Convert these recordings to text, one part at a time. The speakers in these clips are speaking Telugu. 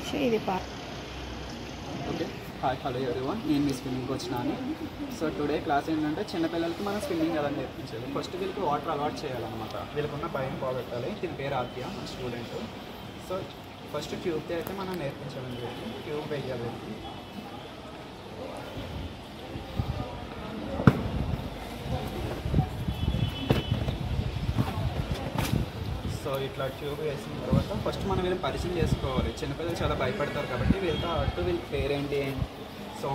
వచ్చి ఇది ఓకే హాయ్ హలో ఎవరీవన్, నేను మీ swimming coach Nani. So today class ఏంటంటే చిన్నపిల్లలకి మనం స్విమ్మింగ్ ఎలా నేర్పించాలి. ఫస్ట్ వీళ్ళకి వాటర్ అలవాటు చేయాలన్నమాట. వీళ్ళకున్న భయం పోగొట్టాలి. దీని పేరు ఆద్య, మన స్టూడెంట్. సో ఫస్ట్ ట్యూబ్తో అయితే మనం నేర్పించాలండి. వీళ్ళకి ట్యూబ్ వేయాలి. వీళ్ళకి సో ఇట్లా ట్యూబ్ వేసిన తర్వాత ఫస్ట్ మనం వీళ్ళని పరిచయం చేసుకోవాలి. చిన్నపిల్లలు చాలా భయపడతారు కాబట్టి వీళ్ళతో అటు వీళ్ళ పేరేంటి, సో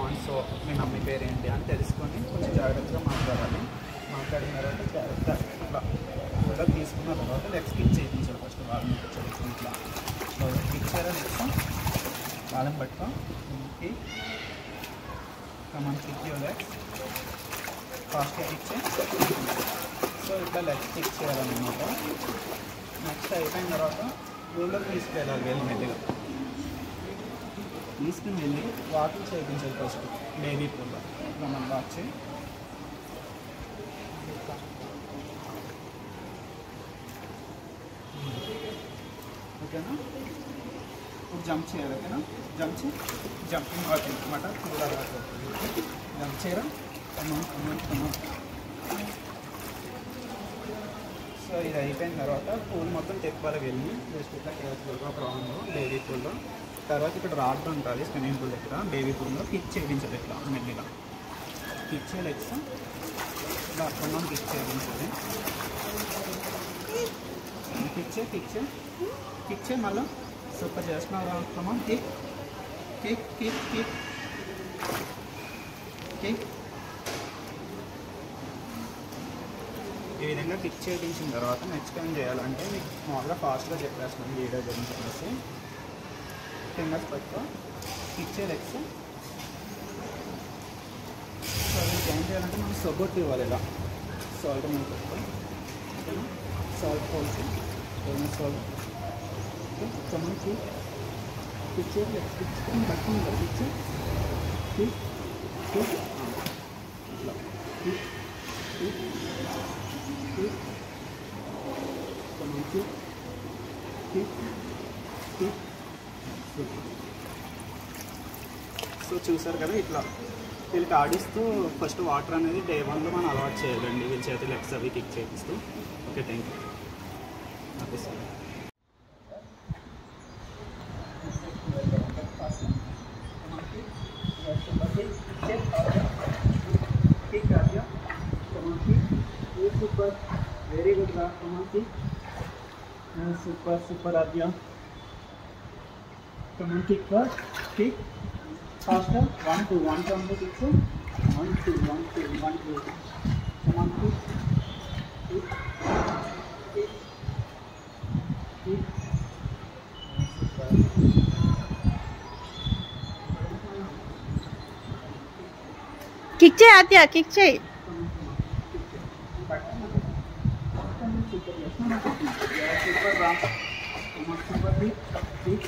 మీ మమ్మీ పేరేంటి అని తెలుసుకొని కొంచెం జాగ్రత్తగా మాట్లాడాలి. మాట్లాడిన తర్వాత జాగ్రత్త ఇట్లా తీసుకున్న తర్వాత లెగ్స్ కిక్ చేయించాలి. ఫస్ట్ వాళ్ళని కూర్చోవచ్చు. ఇట్లా సో కిక్ చేయాలి. నెక్స్ట్ వాళ్ళని పట్టుకో kick come on kick your legs ఫాస్ట్గా కిక్ చేయి. సో ఇట్లా లెగ్స్ కిక్ చేయాలన్నమాట. నెక్స్ట్ అయిపోయిన తర్వాత ఊళ్ళోకి తీసుకెళ్ళాలి. వెళ్ళి మెల్లిగా తీసుకుని వెళ్ళి వాకింగ్ చేయించాలి. ఫస్ట్ బేబీ పూల్లో ఇట్లా మనం వాక్ చేయి. ఓకేనా? ఇప్పుడు జంప్ చేయాలి. ఓకేనా? జంపింగ్ వాకింగ్ అనమాట. కూడా జంప్ చేయడం. సో ఇది అయిపోయిన తర్వాత పూల్ మొత్తం తిప్పాలి. వెళ్ళి జస్ట్ ఇట్లా కేర్ఫుల్గా ఒక రౌండ్లో బేబీ పూల్లో. తర్వాత ఇక్కడ రాడ్ ఉంటుంది స్విమ్మింగ్ పూల్ దగ్గర. బేబీ పూల్లో కిక్ చేయించాలి. ఇట్లా మెల్లిగా కిక్ చేయాలి. లెగ్స్ ఇలా అక్కడ కిక్ చేయించాలి. కిక్ చేయి మళ్ళీ సూపర్ చేస్తున్నావు. Rama kick kick kick kick kick. ఈ విధంగా కిక్ చేయించిన తర్వాత నెక్స్ట్ ఏం చేయాలంటే మీకు మామూలుగా ఫాస్ట్గా చెప్పేస్తున్నాను వీడియో గురించి అనేసి. ఫింగర్స్ పట్టుకో కిక్ చేయ లెగ్స్. సో దీనికి ఏం చేయాలంటే మనం సపోర్ట్ ఇవ్వాలి. ఇలా సాల్ట్ మీద పెట్టుకో. ఓకేనా? సాల్ట్ పోల్చి సాల్ట్ కమన్ కిక్ చేయ లెగ్స్ కిక్ పట్టుకుని కిక్ చేయి. కిక్ కిక్ ఇట్లా kick kick kick come on kick kick kick. So చూసారు కదా, ఇట్లా వీళ్ళకి ఆడిస్తూ ఫస్ట్ వాటర్ అనేది డే 1లో మనం అలవాటు చేయాలండి. వీళ్ళ చేతి లెగ్స్ అవి కిక్ చేపిస్తూ. Okay, thank you. Okay sir. Super, very good రా. Super super Aadya. Come on, kick first, kick faster. 1 2 1 2 1 2 kicks. 1 2 1 2 1 2. Come on, kick kick kick kick. Kick చేయి ఆద్య, కిక్ చేయి. Super రా. Super kick kick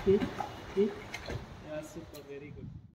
kick.